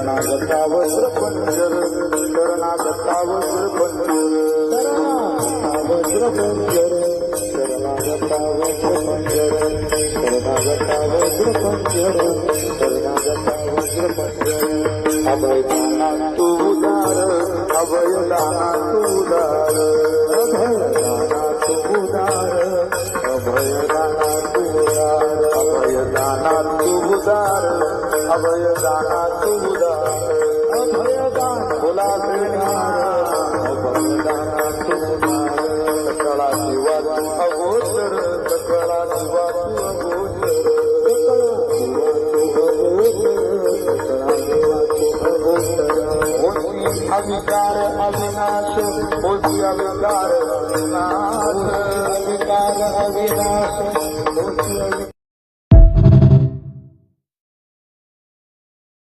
शरणागता वज्रपंजर शरणागता वज्रपंजर वज्रपंजर शरणागता वज्रपंजर शरणागता वज्रपंजर शरणागता वज्रपंजर अभयदाना तू उदार अभयदाना तू उदार अभयदाना तू उदार अभयदाना तू उदार अभयदाना तू उदार अभयदाना तू उदार अभयदान बोला अभयदाना तू उदार सकळा जीवा तू अगोचर सकळा जीवा तू अगोचर अविकार अविनाश होती अविकार अविनाश अविकार अविनाश होती